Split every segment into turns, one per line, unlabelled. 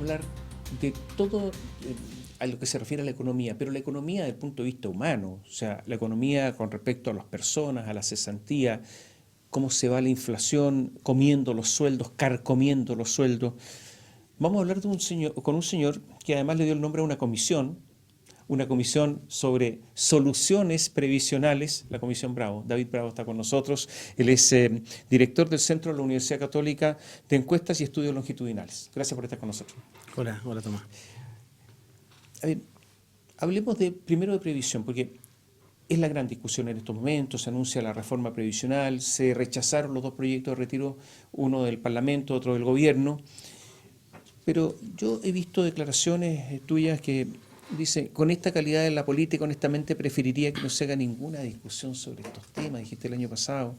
hablar de todo a lo que se refiere a la economía, pero la economía desde el punto de vista humano, o sea, la economía con respecto a las personas, a la cesantía, cómo se va la inflación, comiendo los sueldos, carcomiendo los sueldos. Vamos a hablar de con un señor que además le dio el nombre a una comisión sobre soluciones previsionales, la Comisión Bravo. David Bravo está con nosotros. Él es director del Centro de la Universidad Católica de Encuestas y Estudios Longitudinales. Gracias por estar con nosotros.
Hola, hola Tomás.
A ver, hablemos primero de previsión, porque es la gran discusión en estos momentos. Se anuncia la reforma previsional, se rechazaron los dos proyectos de retiro, uno del Parlamento, otro del Gobierno. Pero yo he visto declaraciones tuyas que dicen, con esta calidad en la política, honestamente preferiría que no se haga ninguna discusión sobre estos temas, dijiste el año pasado.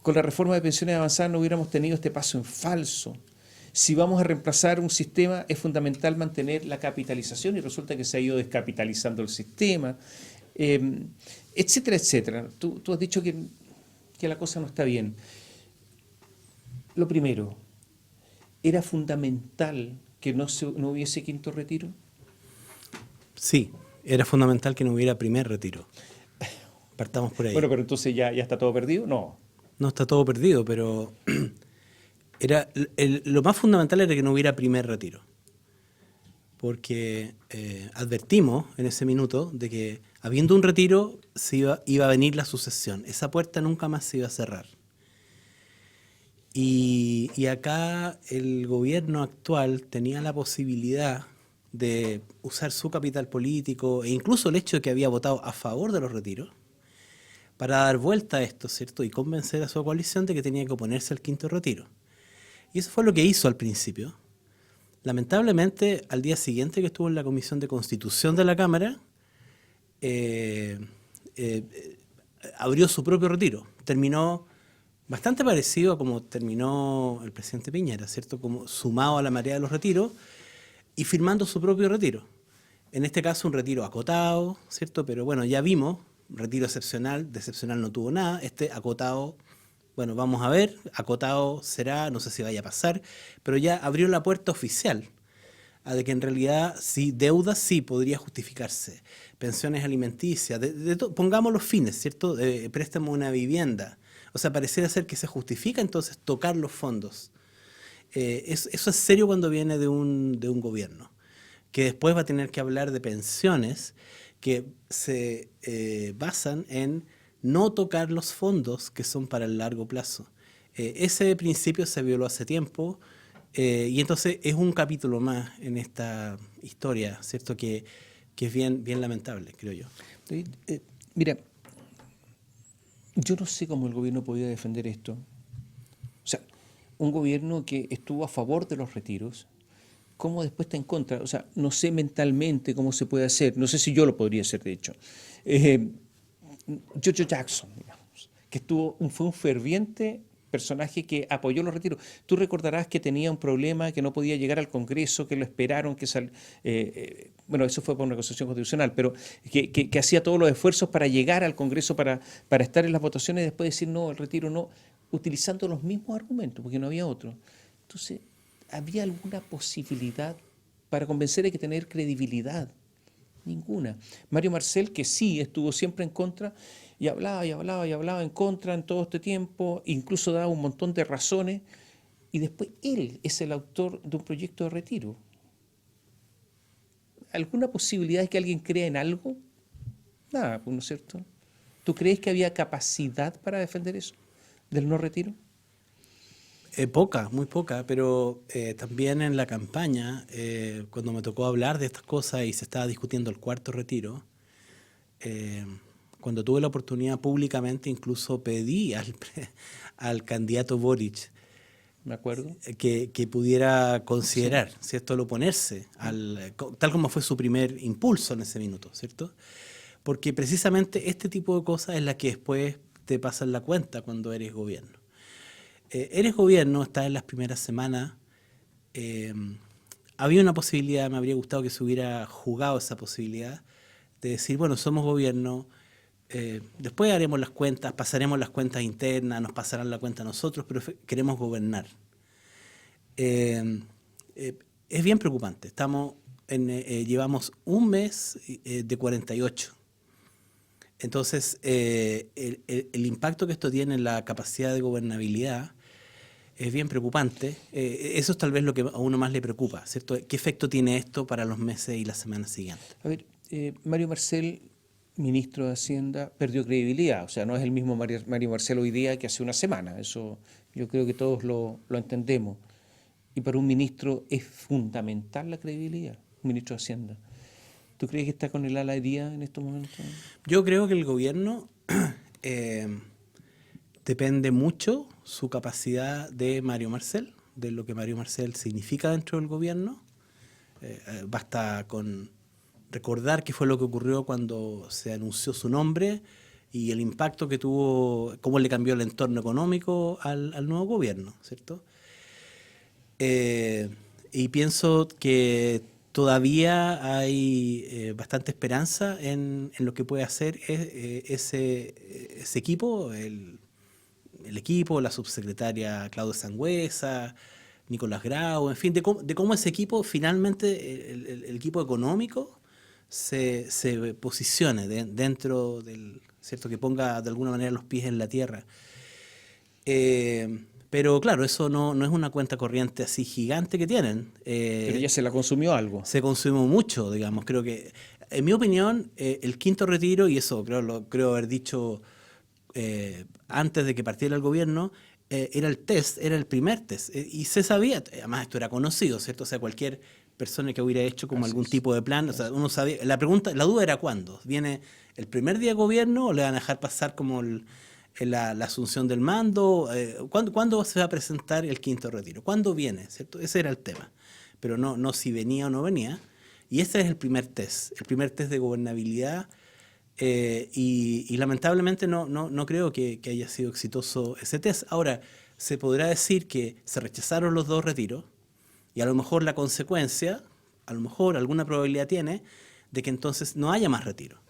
Con la reforma de pensiones avanzadas no hubiéramos tenido este paso en falso. Si vamos a reemplazar un sistema, es fundamental mantener la capitalización y resulta que se ha ido descapitalizando el sistema, etcétera, etcétera. Tú has dicho que la cosa no está bien. Lo primero, ¿era fundamental que no hubiese quinto retiro?
Sí, era fundamental que no hubiera primer retiro. Partamos por ahí.
Bueno, pero entonces ya está todo perdido. No.
No está todo perdido, pero lo más fundamental era que no hubiera primer retiro. Porque advertimos en ese minuto de que habiendo un retiro iba a venir la sucesión. Esa puerta nunca más se iba a cerrar. Y acá el gobierno actual tenía la posibilidad de usar su capital político e incluso el hecho de que había votado a favor de los retiros para dar vuelta a esto, ¿cierto? Y convencer a su coalición de que tenía que oponerse al quinto retiro. Y eso fue lo que hizo al principio. Lamentablemente, al día siguiente que estuvo en la Comisión de Constitución de la Cámara, abrió su propio retiro. Terminó bastante parecido a como terminó el presidente Piñera, ¿cierto? Como sumado a la marea de los retiros y firmando su propio retiro. En este caso un retiro acotado, ¿cierto? Pero bueno, ya vimos, retiro excepcional, de excepcional no tuvo nada, este acotado, bueno, vamos a ver, acotado será, no sé si vaya a pasar, pero ya abrió la puerta oficial a de que en realidad sí, deudas sí podría justificarse, pensiones alimenticias, pongamos los fines, ¿cierto? Préstamo a una vivienda. O sea, pareciera ser que se justifica entonces tocar los fondos. Eso es serio cuando viene de un gobierno, que después va a tener que hablar de pensiones que se basan en no tocar los fondos que son para el largo plazo. Ese principio se violó hace tiempo y entonces es un capítulo más en esta historia, ¿cierto? Que es bien lamentable, creo yo.
Mira, yo no sé cómo el gobierno podía defender esto. O sea, un gobierno que estuvo a favor de los retiros, ¿cómo después está en contra? O sea, no sé mentalmente cómo se puede hacer, no sé si yo lo podría hacer, de hecho. George Jackson, digamos, que fue un ferviente personaje que apoyó los retiros. Tú recordarás que tenía un problema, que no podía llegar al Congreso, que lo esperaron, bueno, eso fue por una negociación constitucional, pero que hacía todos los esfuerzos para llegar al Congreso, para estar en las votaciones y después decir no, el retiro no, utilizando los mismos argumentos, porque no había otro. Entonces, ¿había alguna posibilidad para convencer? Hay que tener credibilidad? Ninguna. Mario Marcel, que sí estuvo siempre en contra, y hablaba y hablaba y hablaba en contra en todo este tiempo, incluso daba un montón de razones, y después él es el autor de un proyecto de retiro. ¿Alguna posibilidad de que alguien crea en algo? Nada, pues, ¿no es cierto? ¿Tú crees que había capacidad para defender eso, del no retiro?
Poca, muy poca, pero también en la campaña, cuando me tocó hablar de estas cosas y se estaba discutiendo el cuarto retiro, cuando tuve la oportunidad públicamente incluso pedí al candidato Boric
¿Me acuerdo?
que pudiera considerar,
Sí.
¿cierto?, el oponerse, tal como fue su primer impulso en ese minuto, ¿cierto? Porque precisamente este tipo de cosas es la que después te pasan la cuenta cuando eres gobierno. Eres gobierno, estás en las primeras semanas, había una posibilidad, me habría gustado que se hubiera jugado esa posibilidad de decir, bueno, somos gobierno, después haremos las cuentas, pasaremos las cuentas internas, nos pasarán la cuenta a nosotros, pero queremos gobernar. es bien preocupante. Llevamos un mes de 48. Entonces, el impacto que esto tiene en la capacidad de gobernabilidad es bien preocupante. Eso es tal vez lo que a uno más le preocupa, ¿cierto? ¿Qué efecto tiene esto para los meses y las semanas siguientes?
A ver, Mario Marcel, ministro de Hacienda, perdió credibilidad. O sea, no es el mismo Mario Marcel hoy día que hace una semana. Eso yo creo que todos lo entendemos. Y para un ministro es fundamental la credibilidad, un ministro de Hacienda. ¿Tú crees que está con el ala herida en estos momentos?
Yo creo que el gobierno depende mucho su capacidad de Mario Marcel, de lo que Mario Marcel significa dentro del gobierno. Basta con recordar qué fue lo que ocurrió cuando se anunció su nombre y el impacto que tuvo, cómo le cambió el entorno económico al nuevo gobierno, ¿cierto? Y pienso que todavía hay bastante esperanza en lo que puede hacer ese equipo, el equipo, la subsecretaria Claudia Sangüesa, Nicolás Grau, en fin, de cómo ese equipo finalmente, el equipo económico, se posicione dentro del, ¿cierto? Que ponga de alguna manera los pies en la tierra. Pero claro, eso no es una cuenta corriente así gigante que tienen.
Pero ya se la consumió algo.
Se consumió mucho, digamos. Creo que, en mi opinión, el quinto retiro, y eso creo haber dicho antes de que partiera el gobierno, era el primer test. Y se sabía, además esto era conocido, ¿cierto? O sea, cualquier persona que hubiera hecho como algún tipo de plan, o sea, uno sabía, la duda era cuándo. ¿Viene el primer día de gobierno o le van a dejar pasar como la asunción del mando? ¿Cuándo se va a presentar el quinto retiro? ¿Cuándo viene? ¿Cierto? Ese era el tema. Pero no si venía o no venía. Y ese es el primer test de gobernabilidad. Y lamentablemente no creo que haya sido exitoso ese test. Ahora, se podrá decir que se rechazaron los dos retiros y a lo mejor la consecuencia, a lo mejor alguna probabilidad tiene de que entonces no haya más retiro.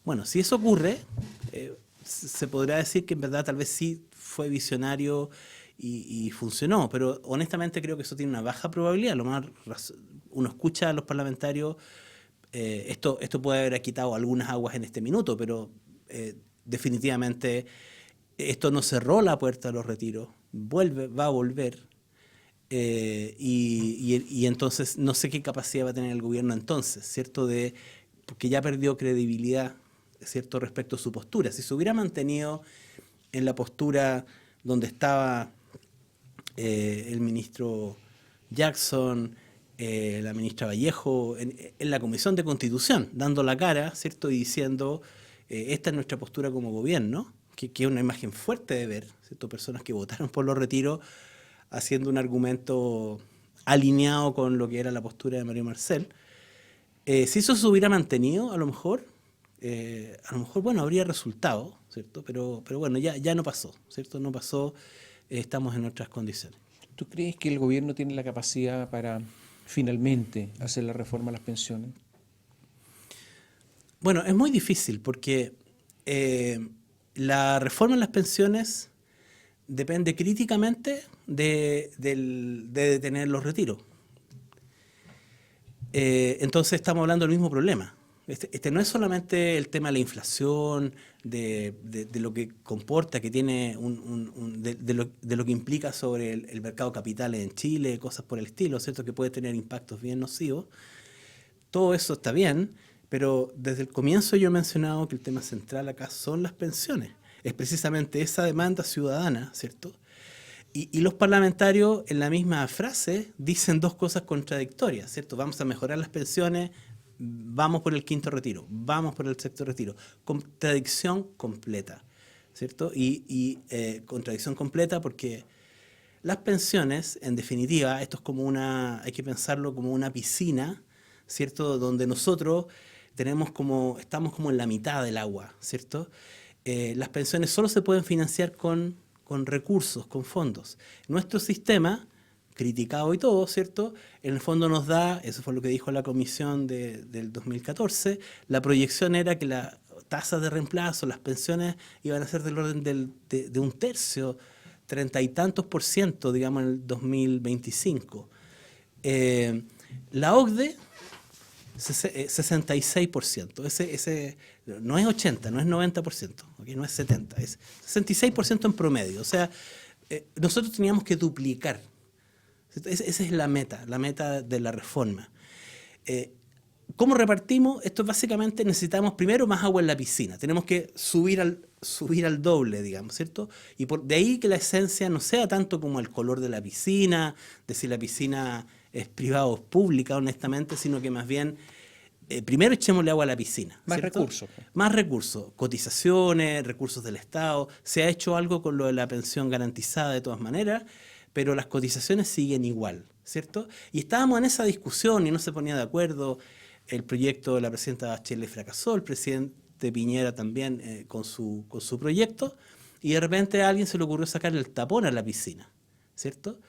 Bueno, si eso ocurre, se podrá decir que en verdad tal vez sí fue visionario y funcionó, pero honestamente creo que eso tiene una baja probabilidad. Uno escucha a los parlamentarios, esto puede haber quitado algunas aguas en este minuto, pero definitivamente esto no cerró la puerta a los retiros, va a volver. Y entonces no sé qué capacidad va a tener el gobierno entonces, ¿cierto? Porque ya perdió credibilidad, ¿cierto? Respecto a su postura. Si se hubiera mantenido en la postura donde estaba el ministro Jackson, la ministra Vallejo, en la Comisión de Constitución, dando la cara, ¿cierto? Y diciendo, esta es nuestra postura como gobierno, que es una imagen fuerte de ver, ¿cierto? Personas que votaron por los retiros haciendo un argumento alineado con lo que era la postura de Mario Marcel. Si eso se hubiera mantenido, a lo mejor, bueno, habría resultado, ¿cierto? Pero bueno, ya no pasó, ¿cierto? No pasó, estamos en otras condiciones.
¿Tú crees que el gobierno tiene la capacidad para finalmente hacer la reforma a las pensiones?
Bueno, es muy difícil porque la reforma en las pensiones depende críticamente de detener los retiros. Entonces estamos hablando del mismo problema. Este no es solamente el tema de la inflación, de lo que comporta, que tiene de lo que implica sobre el mercado capital en Chile, cosas por el estilo, ¿cierto? Que puede tener impactos bien nocivos. Todo eso está bien, pero desde el comienzo yo he mencionado que el tema central acá son las pensiones. Es precisamente esa demanda ciudadana, ¿cierto? Y los parlamentarios en la misma frase dicen dos cosas contradictorias, ¿cierto? Vamos a mejorar las pensiones, vamos por el quinto retiro, vamos por el sexto retiro. Contradicción completa, ¿cierto? Contradicción completa porque las pensiones, en definitiva, esto es como hay que pensarlo como una piscina, ¿cierto? Donde nosotros estamos como en la mitad del agua, ¿cierto? Las pensiones solo se pueden financiar con recursos, con fondos. Nuestro sistema, criticado y todo, ¿cierto? En el fondo nos da, eso fue lo que dijo la comisión del 2014, la proyección era que la tasa de reemplazo, las pensiones iban a ser del orden de un tercio, 30 y tantos %, digamos, en el 2025. La OCDE, 66%. Ese no es 80, no es 90%, ¿okay? No es 70, es 66% en promedio. O sea, nosotros teníamos que duplicar. Esa es la meta de la reforma. ¿Cómo repartimos? Esto básicamente necesitamos primero más agua en la piscina. Tenemos que subir al doble, digamos, ¿cierto? Y de ahí que la esencia no sea tanto como el color de la piscina, de si la piscina es privada o pública, honestamente, sino que más bien primero echémosle agua a la piscina.
Más
¿cierto?
recursos.
Más recursos, cotizaciones, recursos del Estado. Se ha hecho algo con lo de la pensión garantizada de todas maneras, pero las cotizaciones siguen igual, ¿cierto? Y estábamos en esa discusión y no se ponía de acuerdo. El proyecto de la presidenta Bachelet fracasó, el presidente Piñera también con su proyecto, y de repente a alguien se le ocurrió sacarle el tapón a la piscina, ¿cierto?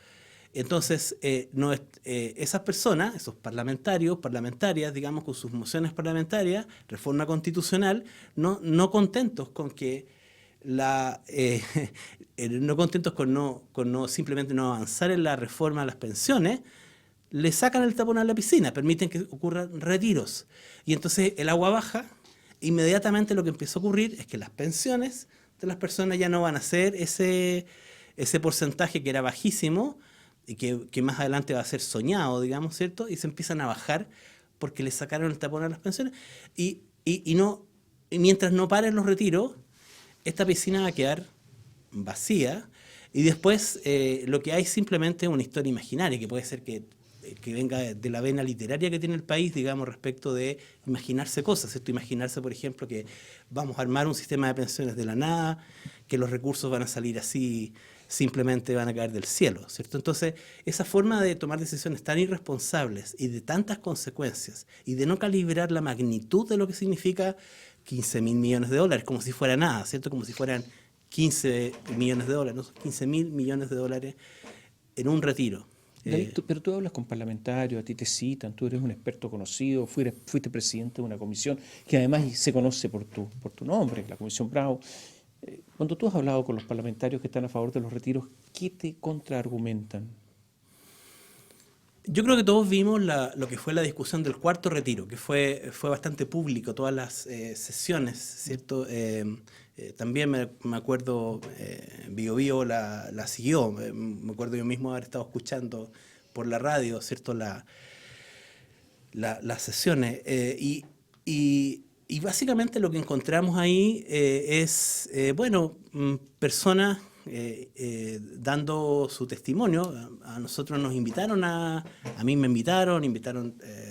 Entonces, esas personas, esos parlamentarias, digamos, con sus mociones parlamentarias, reforma constitucional, no contentos con que no contentos con no simplemente no avanzar en la reforma a las pensiones, le sacan el tapón a la piscina, permiten que ocurran retiros. Y entonces el agua baja, inmediatamente lo que empieza a ocurrir es que las pensiones de las personas ya no van a ser ese porcentaje que era bajísimo y que más adelante va a ser soñado, digamos, ¿cierto? Y se empiezan a bajar porque le sacaron el tapón a las pensiones. Y mientras no paren los retiros, esta piscina va a quedar vacía y después lo que hay simplemente es una historia imaginaria, que puede ser que venga de la vena literaria que tiene el país, digamos, respecto de imaginarse cosas, ¿cierto? Imaginarse, por ejemplo, que vamos a armar un sistema de pensiones de la nada, que los recursos van a salir así, simplemente van a caer del cielo, ¿cierto? Entonces, esa forma de tomar decisiones tan irresponsables y de tantas consecuencias y de no calibrar la magnitud de lo que significa 15.000 millones de dólares, como si fuera nada, ¿cierto? Como si fueran 15 millones de dólares, ¿no? 15.000 millones de dólares en un retiro.
David, pero tú hablas con parlamentarios, a ti te citan, tú eres un experto conocido, fuiste presidente de una comisión que además se conoce por tu nombre, la Comisión Bravo. Cuando tú has hablado con los parlamentarios que están a favor de los retiros, ¿qué te contraargumentan?
Yo creo que todos vimos lo que fue la discusión del cuarto retiro, que fue bastante público, todas las sesiones, ¿cierto? También me acuerdo, Bio Bio la siguió, me acuerdo yo mismo haber estado escuchando por la radio, ¿cierto? Las sesiones. Y básicamente lo que encontramos ahí es, personas dando su testimonio. A nosotros nos invitaron, a mí me invitaron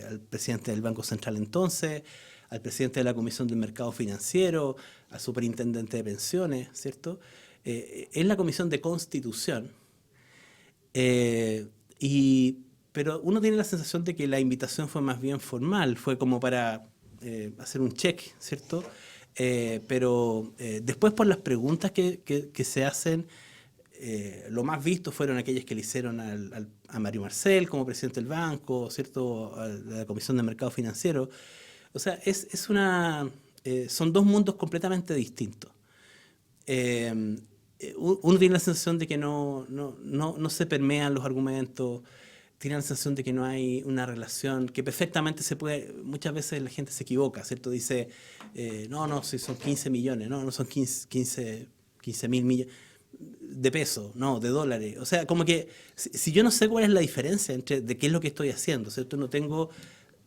al presidente del Banco Central entonces, al presidente de la Comisión del Mercado Financiero, al superintendente de pensiones, ¿cierto? En la Comisión de Constitución. Pero uno tiene la sensación de que la invitación fue más bien formal, fue como para hacer un check, ¿cierto? Pero después por las preguntas que se hacen, lo más visto fueron aquellas que le hicieron a Mario Marcel como presidente del banco, ¿cierto? A la Comisión de Mercado Financiero. O sea, son dos mundos completamente distintos. Uno tiene la sensación de que no se permean los argumentos, tiene la sensación de que no hay una relación, que perfectamente se puede, muchas veces la gente se equivoca, ¿cierto? Dice, si son 15 millones, no son 15 mil millones de pesos, no, de dólares. O sea, como que si yo no sé cuál es la diferencia de qué es lo que estoy haciendo, ¿cierto? No tengo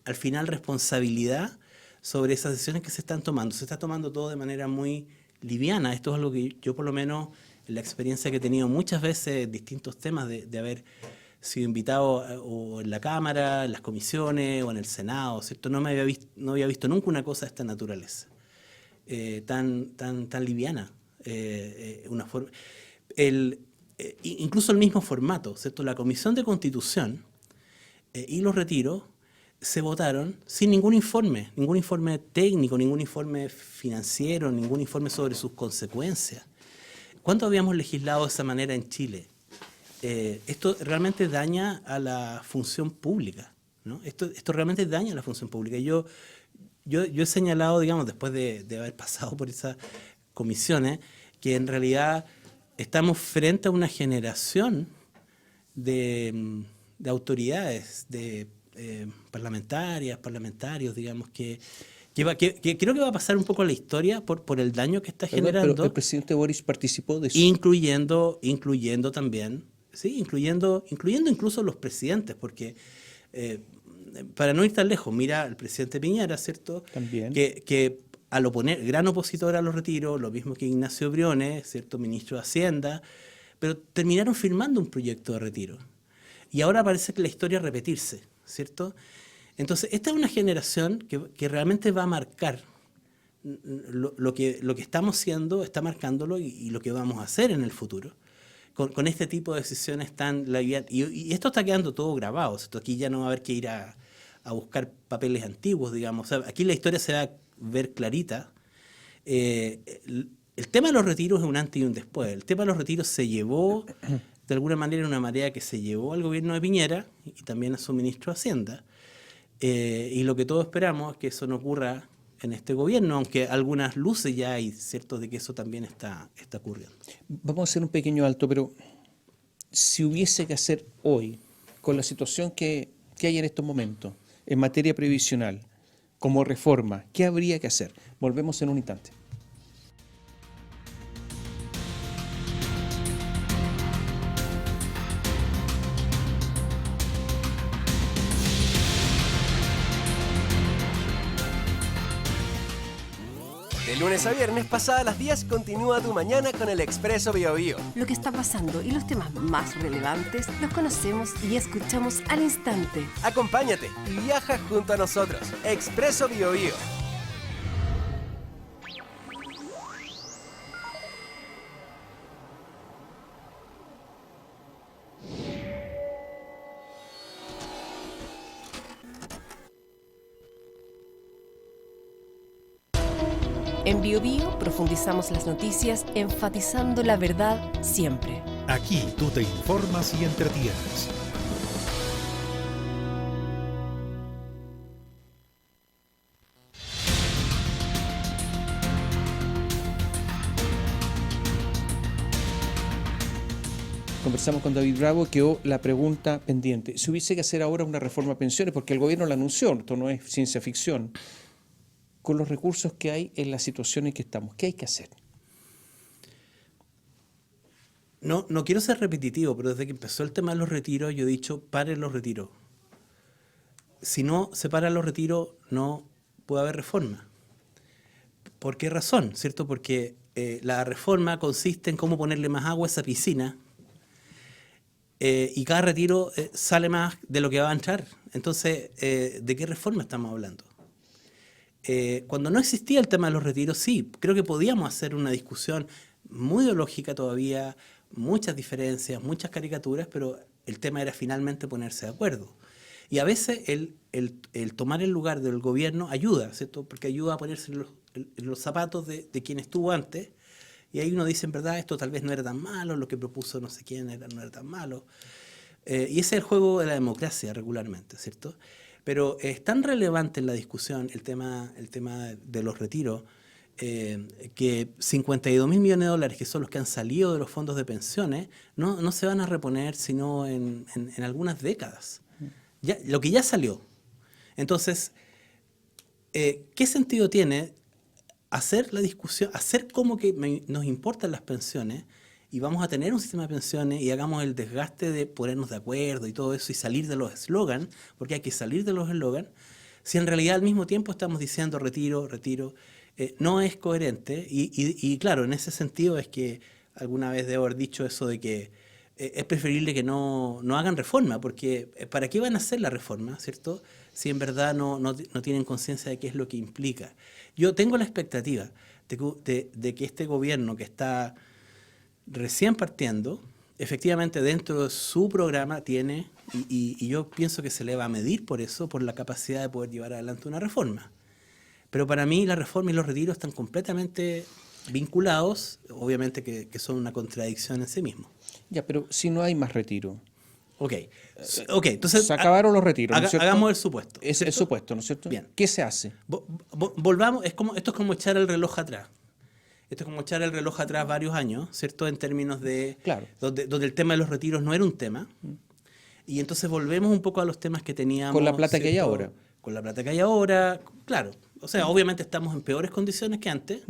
al final responsabilidad sobre esas decisiones que se están tomando. Se está tomando todo de manera muy liviana. Esto es algo que yo por lo menos, en la experiencia que he tenido muchas veces en distintos temas de haber sido invitado o en la Cámara, en las comisiones o en el Senado, ¿cierto? No había visto nunca una cosa de esta naturaleza, tan liviana. Incluso el mismo formato, ¿cierto? La Comisión de Constitución y los retiros se votaron sin ningún informe técnico, ningún informe financiero, ningún informe sobre sus consecuencias. ¿Cuándo habíamos legislado de esa manera en Chile? Esto realmente daña a la función pública, ¿no? Esto realmente daña a la función pública. Yo he señalado, digamos, después de haber pasado por esas comisiones, que en realidad estamos frente a una generación de autoridades, de parlamentarias, parlamentarios, digamos, que creo que va a pasar un poco a la historia por el daño que está
Perdón,
generando.
pero el presidente Boris participó de eso.
Incluyendo también, sí, incluyendo incluso los presidentes, porque para no ir tan lejos, mira el presidente Piñera, ¿cierto?
También.
Que al oponer, gran opositor a los retiros, lo mismo que Ignacio Briones, ¿cierto? Ministro de Hacienda, pero terminaron firmando un proyecto de retiro. Y ahora parece que la historia es repetirse, ¿cierto? Entonces, esta es una generación que realmente va a marcar lo que estamos siendo, está marcándolo y lo que vamos a hacer en el futuro. Con este tipo de decisiones tan... Y esto está quedando todo grabado, ¿cierto? Aquí ya no va a haber que ir a buscar papeles antiguos, digamos. O sea, aquí la historia se va a ver clarita. El tema de los retiros es un antes y un después. El tema de los retiros se llevó, de alguna manera, una marea que se llevó al gobierno de Piñera y también a su ministro de Hacienda. Y lo que todos esperamos es que eso no ocurra en este gobierno, aunque algunas luces ya hay, ¿cierto?, de que eso también está ocurriendo.
Vamos a hacer un pequeño alto, pero si hubiese que hacer hoy, con la situación que hay en estos momentos, en materia previsional, como reforma, ¿qué habría que hacer? Volvemos en un instante.
De lunes a viernes, pasadas las 10, continúa tu mañana con el Expreso Biobío.
Lo que está pasando y los temas más relevantes los conocemos y escuchamos al instante.
Acompáñate y viaja junto a nosotros. Expreso Biobío.
En BioBio profundizamos las noticias enfatizando la verdad siempre.
Aquí tú te informas y entretienes.
Conversamos con David Bravo, quedó la pregunta pendiente. Si hubiese que hacer ahora una reforma a pensiones, porque el gobierno la anunció, esto no es ciencia ficción, con los recursos que hay en la situación en que estamos, ¿qué hay que hacer?
No quiero ser repetitivo, pero desde que empezó el tema de los retiros, yo he dicho, paren los retiros. Si no se paran los retiros, no puede haber reforma. ¿Por qué razón? ¿Cierto? Porque la reforma consiste en cómo ponerle más agua a esa piscina y cada retiro sale más de lo que va a entrar. Entonces, ¿de qué reforma estamos hablando? Cuando no existía el tema de los retiros, sí, creo que podíamos hacer una discusión muy ideológica todavía, muchas diferencias, muchas caricaturas, pero el tema era finalmente ponerse de acuerdo. Y a veces el tomar el lugar del gobierno ayuda, ¿cierto? Porque ayuda a ponerse en los zapatos de quien estuvo antes, y ahí uno dice, en verdad, esto tal vez no era tan malo, lo que propuso no sé quién no era tan malo. Y ese es el juego de la democracia regularmente, ¿cierto? Pero es tan relevante en la discusión el tema de los retiros que 52.000 millones de dólares, que son los que han salido de los fondos de pensiones, no se van a reponer sino en algunas décadas. Ya, lo que ya salió. Entonces, ¿qué sentido tiene hacer la discusión, hacer como que nos importan las pensiones y vamos a tener un sistema de pensiones y hagamos el desgaste de ponernos de acuerdo y todo eso y salir de los eslogans, porque hay que salir de los eslogans, si en realidad al mismo tiempo estamos diciendo retiro, no es coherente y claro, en ese sentido es que alguna vez debo haber dicho eso de que es preferible que no hagan reforma, porque ¿para qué van a hacer la reforma, cierto? Si en verdad no tienen conciencia de qué es lo que implica. Yo tengo la expectativa de que este gobierno que está recién partiendo, efectivamente dentro de su programa tiene, y yo pienso que se le va a medir por eso, por la capacidad de poder llevar adelante una reforma. Pero para mí la reforma y los retiros están completamente vinculados, obviamente que son una contradicción en sí mismos.
Ya, pero si no hay más retiro.
Ok, entonces...
Se acabaron los retiros, ¿no es cierto?
Hagamos el supuesto.
Es el supuesto, ¿no es cierto?
Bien.
¿Qué se hace?
Volvamos, esto es como echar el reloj atrás. Esto es como echar el reloj atrás varios años, ¿cierto? En términos de...
Claro.
Donde el tema de los retiros no era un tema. Y entonces volvemos un poco a los temas que teníamos.
Con la plata que hay
¿cierto?
ahora.
Con la plata que hay ahora, claro. O sea, obviamente estamos en peores condiciones que antes,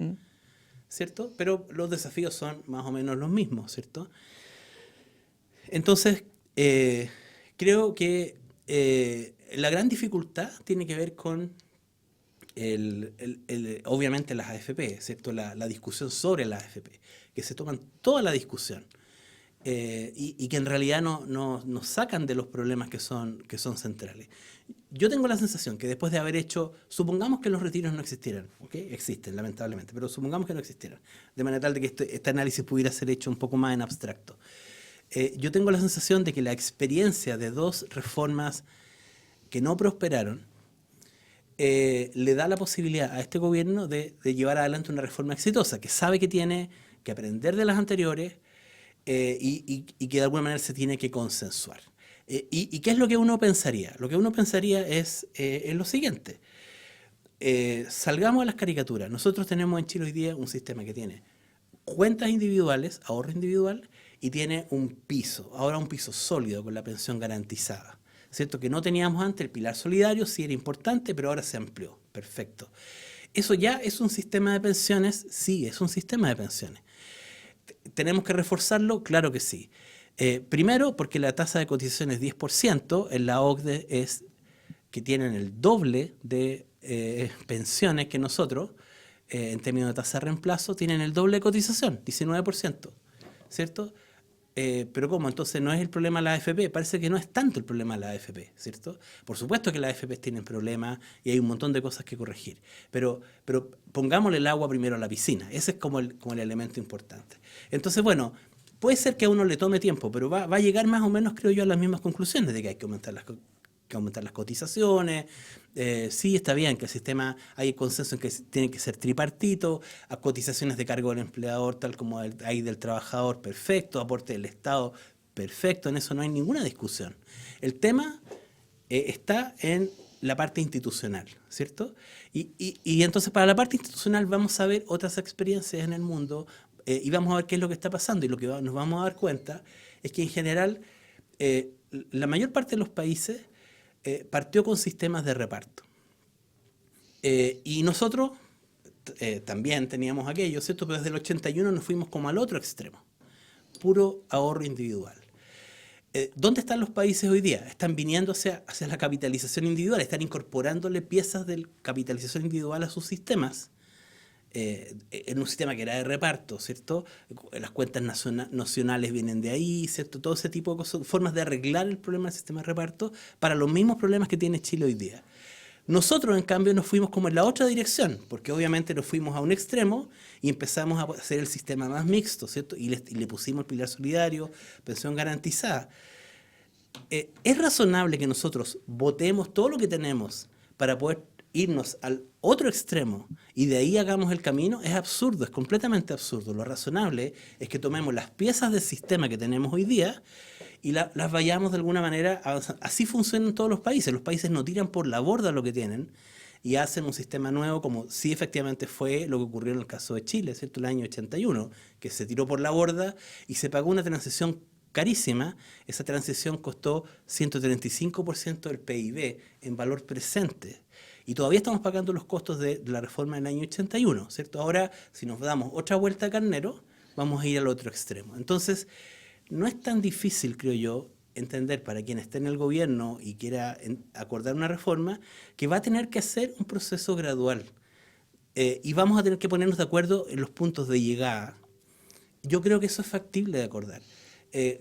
¿cierto? Pero los desafíos son más o menos los mismos, ¿cierto? Entonces, creo que la gran dificultad tiene que ver con obviamente las AFP, ¿cierto? La discusión sobre las AFP, que se toman toda la discusión y que en realidad nos sacan de los problemas que son centrales. Yo tengo la sensación que después de haber hecho, supongamos que los retiros no existieran, ¿ok? Existen, lamentablemente, pero supongamos que no existieran, de manera tal de que este análisis pudiera ser hecho un poco más en abstracto. Yo tengo la sensación de que la experiencia de dos reformas que no prosperaron le da la posibilidad a este gobierno de llevar adelante una reforma exitosa, que sabe que tiene que aprender de las anteriores y que de alguna manera se tiene que consensuar. ¿Y qué es lo que uno pensaría? Lo que uno pensaría es lo siguiente. Salgamos a las caricaturas. Nosotros tenemos en Chile hoy día un sistema que tiene cuentas individuales, ahorro individual, y tiene un piso, ahora un piso sólido con la pensión garantizada. ¿Cierto? Que no teníamos antes, el pilar solidario sí era importante, pero ahora se amplió. Perfecto. ¿Eso ya es un sistema de pensiones? Sí, es un sistema de pensiones. ¿Tenemos que reforzarlo? Claro que sí. Primero, porque la tasa de cotización es 10%, en la OCDE es que tienen el doble de pensiones que nosotros, en términos de tasa de reemplazo, tienen el doble de cotización, 19%, ¿cierto? Pero ¿cómo? Entonces no es el problema de la AFP, parece que no es tanto el problema de la AFP, ¿cierto? Por supuesto que las AFP tienen problemas y hay un montón de cosas que corregir, pero pongámosle el agua primero a la piscina, ese es como el elemento importante. Entonces, bueno, puede ser que a uno le tome tiempo, pero va a llegar más o menos, creo yo, a las mismas conclusiones de que hay que aumentar las cotizaciones. Sí, está bien que el sistema, hay consenso en que tiene que ser tripartito, a cotizaciones de cargo del empleador, tal como hay del trabajador, perfecto, aporte del Estado, perfecto, en eso no hay ninguna discusión. El tema está en la parte institucional, ¿cierto? Y entonces para la parte institucional vamos a ver otras experiencias en el mundo y vamos a ver qué es lo que está pasando, y lo que nos vamos a dar cuenta es que en general la mayor parte de los países partió con sistemas de reparto. Y nosotros también teníamos aquello, ¿cierto? Pero desde el 81 nos fuimos como al otro extremo, puro ahorro individual. ¿Dónde están los países hoy día? Están viniendo hacia la capitalización individual, están incorporándole piezas de capitalización individual a sus sistemas, en un sistema que era de reparto, ¿cierto? Las cuentas nacionales vienen de ahí, ¿cierto? Todo ese tipo de cosas, formas de arreglar el problema del sistema de reparto para los mismos problemas que tiene Chile hoy día. Nosotros, en cambio, nos fuimos como en la otra dirección, porque obviamente nos fuimos a un extremo y empezamos a hacer el sistema más mixto, ¿cierto? Y le pusimos el pilar solidario, pensión garantizada. ¿Es razonable que nosotros votemos todo lo que tenemos para poder irnos al otro extremo y de ahí hagamos el camino? Es absurdo, es completamente absurdo. Lo razonable es que tomemos las piezas del sistema que tenemos hoy día y las vayamos de alguna manera avanzando. Así funcionan todos los países. Los países no tiran por la borda lo que tienen y hacen un sistema nuevo, como sí efectivamente fue lo que ocurrió en el caso de Chile, ¿cierto? El año 81, que se tiró por la borda y se pagó una transición carísima. Esa transición costó 135% del PIB en valor presente. Y todavía estamos pagando los costos de la reforma del año 81, ¿cierto? Ahora, si nos damos otra vuelta a carnero, vamos a ir al otro extremo. Entonces, no es tan difícil, creo yo, entender para quien esté en el gobierno y quiera acordar una reforma, que va a tener que hacer un proceso gradual. Y vamos a tener que ponernos de acuerdo en los puntos de llegada. Yo creo que eso es factible de acordar.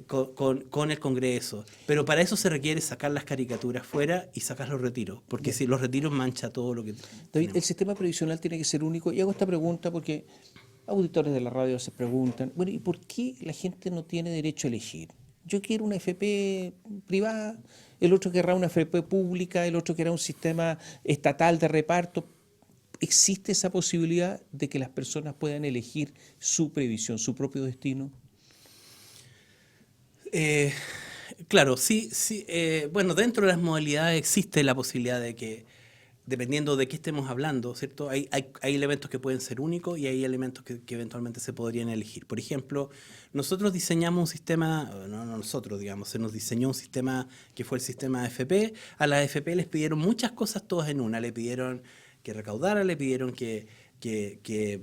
Con el Congreso, pero para eso se requiere sacar las caricaturas fuera y sacar los retiros, porque si los retiros mancha todo lo que
David,
tenemos.
el sistema previsional tiene que ser único, y hago esta pregunta porque auditores de la radio se preguntan, bueno, ¿y por qué la gente no tiene derecho a elegir? Yo quiero una FP privada, el otro querrá una FP pública, el otro querrá un sistema estatal de reparto. ¿Existe esa posibilidad de que las personas puedan elegir su previsión, su propio destino?
Claro, sí. Bueno, dentro de las modalidades existe la posibilidad de dependiendo de qué estemos hablando, ¿cierto? Hay elementos que pueden ser únicos y hay elementos que eventualmente se podrían elegir. Por ejemplo, nosotros diseñamos un sistema, no nosotros, digamos, se nos diseñó un sistema que fue el sistema AFP. A la AFP les pidieron muchas cosas todas en una. Le pidieron que recaudara, le pidieron que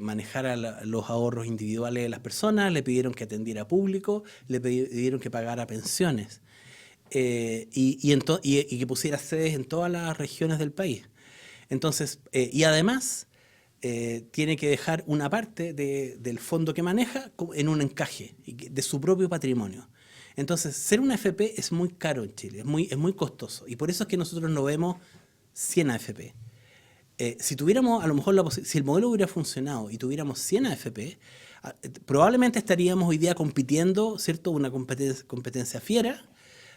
manejara los ahorros individuales de las personas, le pidieron que atendiera público, le pidieron que pagara pensiones y que pusiera sedes en todas las regiones del país. Entonces, y además tiene que dejar una parte del fondo que maneja en un encaje de su propio patrimonio. Entonces, ser una AFP es muy caro en Chile, es muy costoso. Y por eso es que nosotros no vemos 100 AFP. Si tuviéramos, a lo mejor, si el modelo hubiera funcionado y tuviéramos 100 AFP, probablemente estaríamos hoy día compitiendo, ¿cierto? Una competencia fiera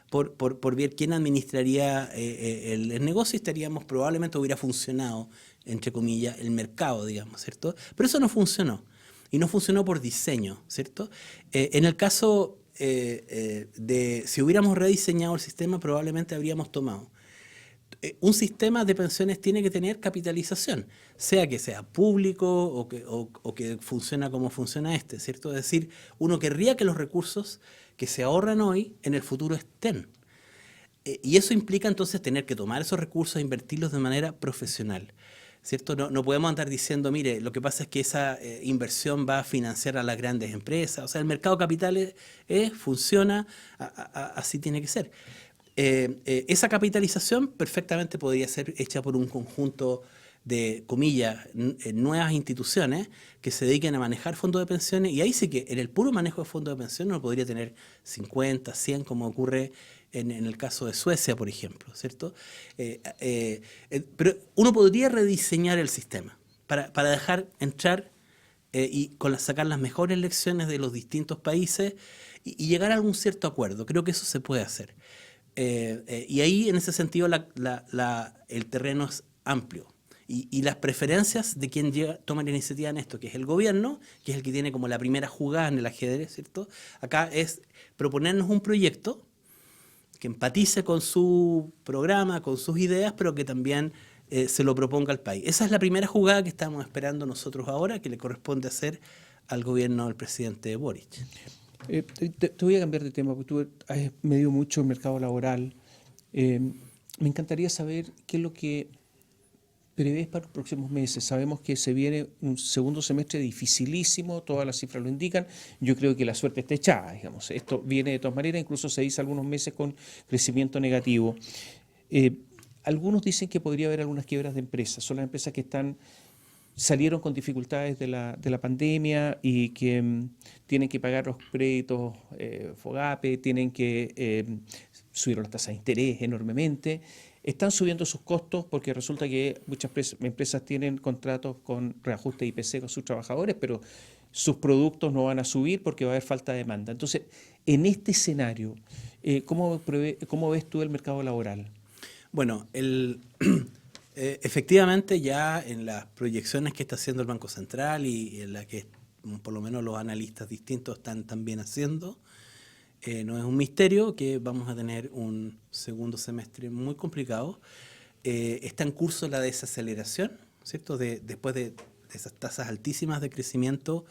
por ver quién administraría el negocio, y probablemente hubiera funcionado, entre comillas, el mercado, digamos, ¿cierto? Pero eso no funcionó. Y no funcionó por diseño, ¿cierto? En el caso si hubiéramos rediseñado el sistema, probablemente habríamos tomado. Un sistema de pensiones tiene que tener capitalización, sea que sea público o que funciona como funciona ¿cierto? Es decir, uno querría que los recursos que se ahorran hoy en el futuro estén. Y eso implica entonces tener que tomar esos recursos e invertirlos de manera profesional, ¿cierto? No podemos andar diciendo, mire, lo que pasa es que esa inversión va a financiar a las grandes empresas. O sea, el mercado de capitales funciona, así tiene que ser. Esa capitalización perfectamente podría ser hecha por un conjunto de, comillas, nuevas instituciones que se dediquen a manejar fondos de pensiones, y ahí sí que en el puro manejo de fondos de pensiones uno podría tener 50, 100, como ocurre en el caso de Suecia, por ejemplo, ¿cierto? Pero uno podría rediseñar el sistema para dejar entrar y sacar las mejores lecciones de los distintos países y llegar a algún cierto acuerdo. Creo que eso se puede hacer. Y ahí, en ese sentido, el terreno es amplio. Y las preferencias de quien toma la iniciativa en esto, que es el gobierno, que es el que tiene como la primera jugada en el ajedrez, ¿cierto? Acá es proponernos un proyecto que empatice con su programa, con sus ideas, pero que también se lo proponga al país. Esa es la primera jugada que estamos esperando nosotros ahora, que le corresponde hacer al gobierno del presidente Boric.
Te voy a cambiar de tema, porque tú has medido mucho el mercado laboral. Me encantaría saber qué es lo que prevés para los próximos meses. Sabemos que se viene un segundo semestre dificilísimo, todas las cifras lo indican. Yo creo que la suerte está echada, digamos. Esto viene de todas maneras, incluso se dice algunos meses con crecimiento negativo. Algunos dicen que podría haber algunas quiebras de empresas. Son las empresas que salieron con dificultades de la pandemia y que tienen que pagar los créditos FOGAPE, tienen que subir las tasas de interés enormemente. Están subiendo sus costos porque resulta que muchas empresas tienen contratos con reajuste de IPC con sus trabajadores, pero sus productos no van a subir porque va a haber falta de demanda. Entonces, en este escenario, ¿cómo ves tú el mercado laboral?
Bueno, efectivamente, ya en las proyecciones que está haciendo el Banco Central y en la que por lo menos los analistas distintos están también haciendo, no es un misterio que vamos a tener un segundo semestre muy complicado. Está en curso la desaceleración, ¿cierto? Después de esas tasas altísimas de crecimiento,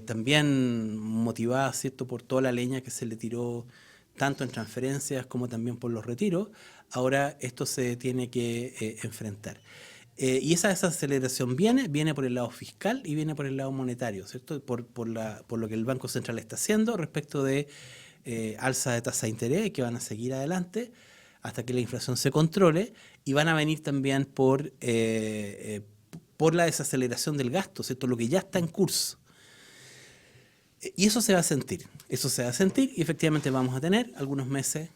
también motivada, ¿cierto?, por toda la leña que se le tiró tanto en transferencias como también por los retiros. Ahora esto se tiene que enfrentar. Y esa desaceleración viene por el lado fiscal y viene por el lado monetario, ¿cierto? Por lo que el Banco Central está haciendo respecto de alza de tasa de interés, que van a seguir adelante hasta que la inflación se controle, y van a venir también por la desaceleración del gasto, ¿cierto? Lo que ya está en curso. Y eso se va a sentir, y efectivamente vamos a tener algunos meses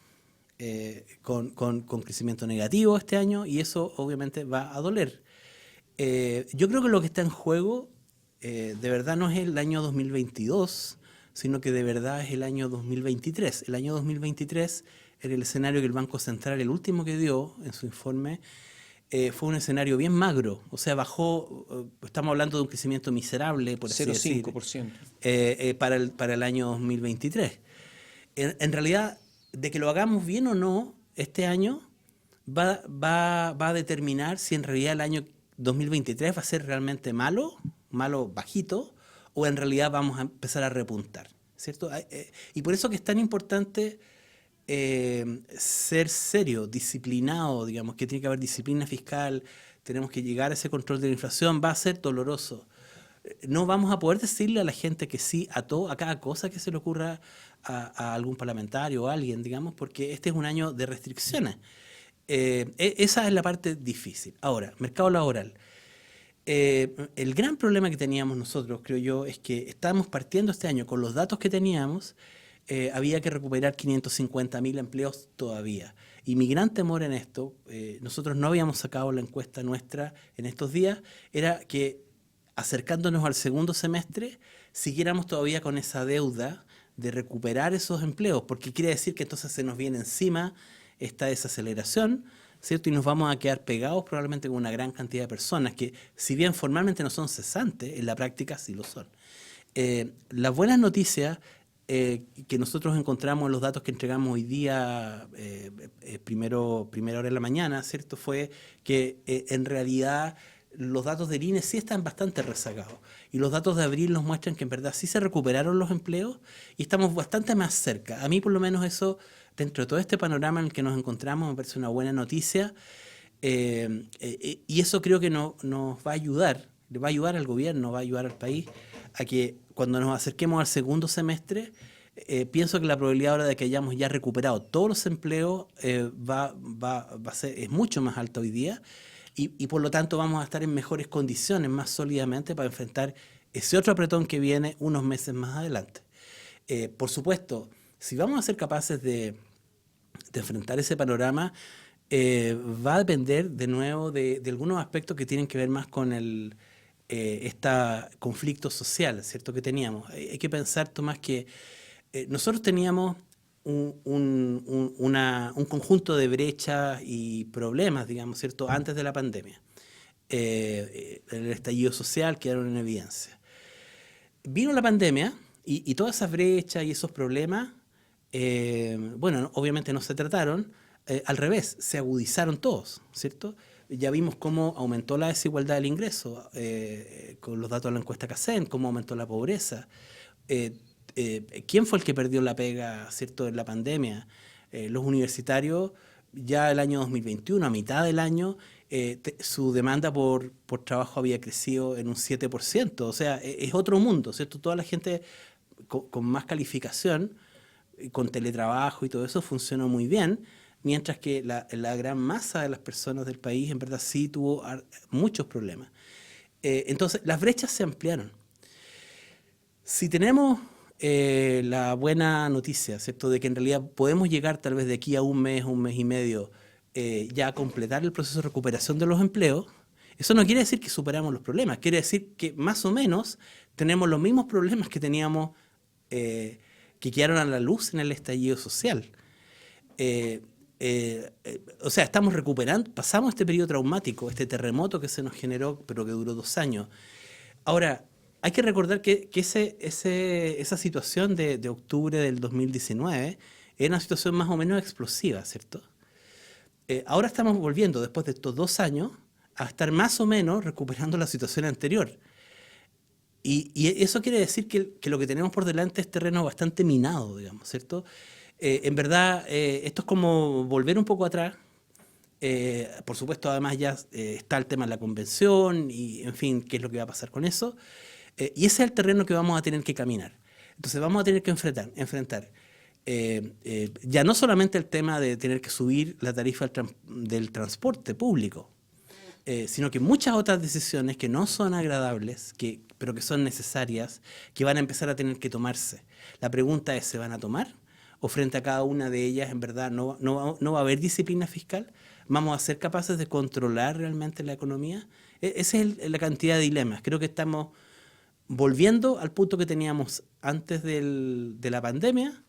con crecimiento negativo este año, y eso obviamente va a doler. Yo creo que lo que está en juego de verdad no es el año 2022, sino que de verdad es el año 2023. El año 2023 era el escenario que el Banco Central, el último que dio en su informe, fue un escenario bien magro, o sea, bajó, estamos hablando de un crecimiento miserable, por así decir,
0,5%.
para el año 2023. En realidad, de que lo hagamos bien o no este año, va a determinar si en realidad el año 2023 va a ser realmente malo bajito, o en realidad vamos a empezar a repuntar, ¿cierto? Y por eso que es tan importante ser serio, disciplinado, digamos, que tiene que haber disciplina fiscal, tenemos que llegar a ese control de la inflación, va a ser doloroso. No vamos a poder decirle a la gente que sí a todo, a cada cosa que se le ocurra a algún parlamentario o a alguien, digamos, porque este es un año de restricciones. Esa es la parte difícil. Ahora, mercado laboral. El gran problema que teníamos nosotros, creo yo, es que estábamos partiendo este año con los datos que teníamos, había que recuperar 550.000 empleos todavía. Y mi gran temor en esto, nosotros no habíamos sacado la encuesta nuestra en estos días, era que acercándonos al segundo semestre, siguiéramos todavía con esa deuda de recuperar esos empleos, porque quiere decir que entonces se nos viene encima esta desaceleración, ¿cierto? Y nos vamos a quedar pegados probablemente con una gran cantidad de personas que, si bien formalmente no son cesantes, en la práctica sí lo son. Las buenas noticias que nosotros encontramos en los datos que entregamos hoy día, primera hora de la mañana, ¿cierto? Fue que en realidad los datos del INE sí están bastante rezagados. Y los datos de abril nos muestran que en verdad sí se recuperaron los empleos y estamos bastante más cerca. A mí por lo menos eso, dentro de todo este panorama en el que nos encontramos, me parece una buena noticia. Y eso creo que nos va a ayudar, le va a ayudar al gobierno, va a ayudar al país a que cuando nos acerquemos al segundo semestre, pienso que la probabilidad ahora de que hayamos ya recuperado todos los empleos es mucho más alta hoy día. Y por lo tanto vamos a estar en mejores condiciones, más sólidamente, para enfrentar ese otro apretón que viene unos meses más adelante. Por supuesto, si vamos a ser capaces de enfrentar ese panorama, va a depender de nuevo de algunos aspectos que tienen que ver más con este conflicto social, ¿cierto?, que teníamos. Hay que pensar, Tomás, que nosotros teníamos un conjunto de brechas y problemas, digamos, ¿cierto?, antes de la pandemia. El estallido social quedaron en evidencia. Vino la pandemia y todas esas brechas y esos problemas, bueno, obviamente no se trataron, al revés, se agudizaron todos, ¿cierto? Ya vimos cómo aumentó la desigualdad del ingreso, con los datos de la encuesta CACEN, cómo aumentó la pobreza. ¿Quién fue el que perdió la pega, ¿cierto?, en la pandemia? Los universitarios, ya el año 2021, a mitad del año, su demanda por trabajo había crecido en un 7%. O sea, es otro mundo, ¿cierto? Toda la gente con más calificación, con teletrabajo y todo eso, funcionó muy bien, mientras que la gran masa de las personas del país, en verdad, sí tuvo muchos problemas. Entonces, las brechas se ampliaron. Si tenemos la buena noticia, ¿cierto?, de que en realidad podemos llegar tal vez de aquí a un mes y medio, ya a completar el proceso de recuperación de los empleos, eso no quiere decir que superamos los problemas, quiere decir que más o menos tenemos los mismos problemas que teníamos, que quedaron a la luz en el estallido social. O sea, estamos recuperando, pasamos este periodo traumático, este terremoto que se nos generó, pero que duró 2 años. Ahora, hay que recordar que esa situación de octubre del 2019 era una situación más o menos explosiva, ¿cierto? Ahora estamos volviendo, después de estos 2 años, a estar más o menos recuperando la situación anterior. Y eso quiere decir que lo que tenemos por delante es terreno bastante minado, digamos, ¿cierto? En verdad, esto es como volver un poco atrás. Por supuesto, además ya está el tema de la convención y, en fin, qué es lo que va a pasar con eso. Y ese es el terreno que vamos a tener que caminar. Entonces vamos a tener que enfrentar ya no solamente el tema de tener que subir la tarifa del transporte público, sino que muchas otras decisiones que no son agradables, pero que son necesarias, que van a empezar a tener que tomarse. La pregunta es, ¿se van a tomar? ¿O frente a cada una de ellas, en verdad, no va a haber disciplina fiscal? ¿Vamos a ser capaces de controlar realmente la economía? Esa es la cantidad de dilemas. Creo que estamos volviendo al punto que teníamos antes de la pandemia,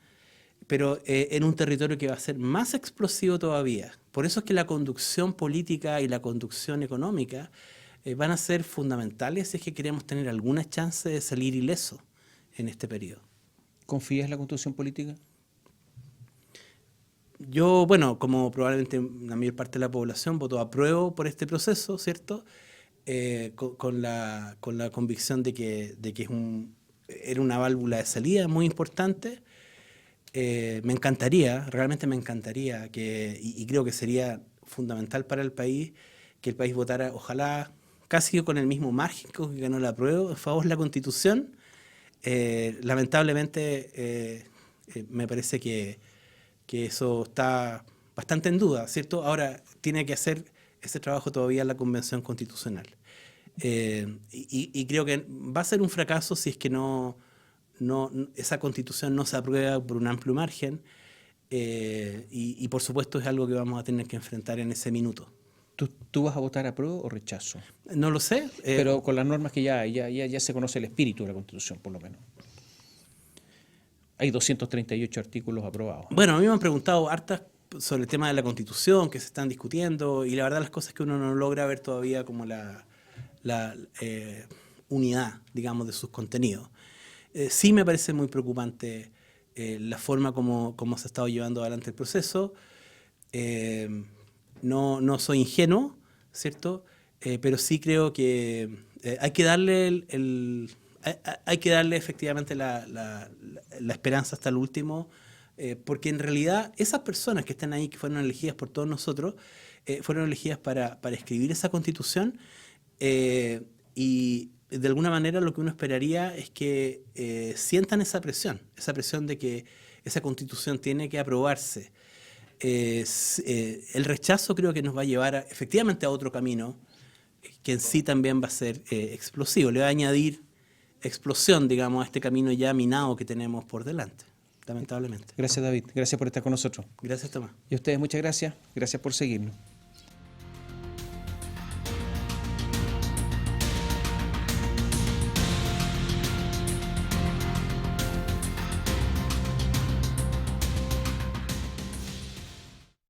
pero en un territorio que va a ser más explosivo todavía. Por eso es que la conducción política y la conducción económica van a ser fundamentales si es que queremos tener alguna chance de salir ileso en este periodo.
¿Confías en la conducción política?
Yo, bueno, como probablemente la mayor parte de la población, voto apruebo por este proceso, ¿cierto? Con la convicción de que era una válvula de salida muy importante. Me encantaría, realmente me encantaría, y creo que sería fundamental para el país, que el país votara, ojalá, casi con el mismo margen que ganó la apruebo, a favor de la Constitución. Lamentablemente, me parece que eso está bastante en duda, ¿cierto? Ahora tiene que hacer ese trabajo todavía la Convención Constitucional. Y creo que va a ser un fracaso si es que esa Constitución no se aprueba por un amplio margen, y por supuesto es algo que vamos a tener que enfrentar en ese minuto.
¿Tú vas a votar apruebo o rechazo?
No lo sé.
Pero con las normas que ya se conoce el espíritu de la Constitución, por lo menos. Hay 238 artículos aprobados.
Bueno, a mí me han preguntado hartas sobre el tema de la Constitución, que se están discutiendo, y la verdad las cosas que uno no logra ver todavía como la unidad, digamos, de sus contenidos. Sí me parece muy preocupante la forma como se ha estado llevando adelante el proceso. No soy ingenuo, ¿cierto? Pero sí creo que hay que darle hay que darle efectivamente la esperanza hasta el último, porque en realidad esas personas que están ahí, que fueron elegidas por todos nosotros, fueron elegidas para escribir esa Constitución, y de alguna manera lo que uno esperaría es que sientan esa presión de que esa Constitución tiene que aprobarse. El rechazo creo que nos va a llevar efectivamente a otro camino, que en sí también va a ser explosivo, le va a añadir explosión, digamos, a este camino ya minado que tenemos por delante, lamentablemente.
Gracias, David. Gracias por estar con nosotros.
Gracias, Tomás.
Y a ustedes muchas gracias. Gracias por seguirnos.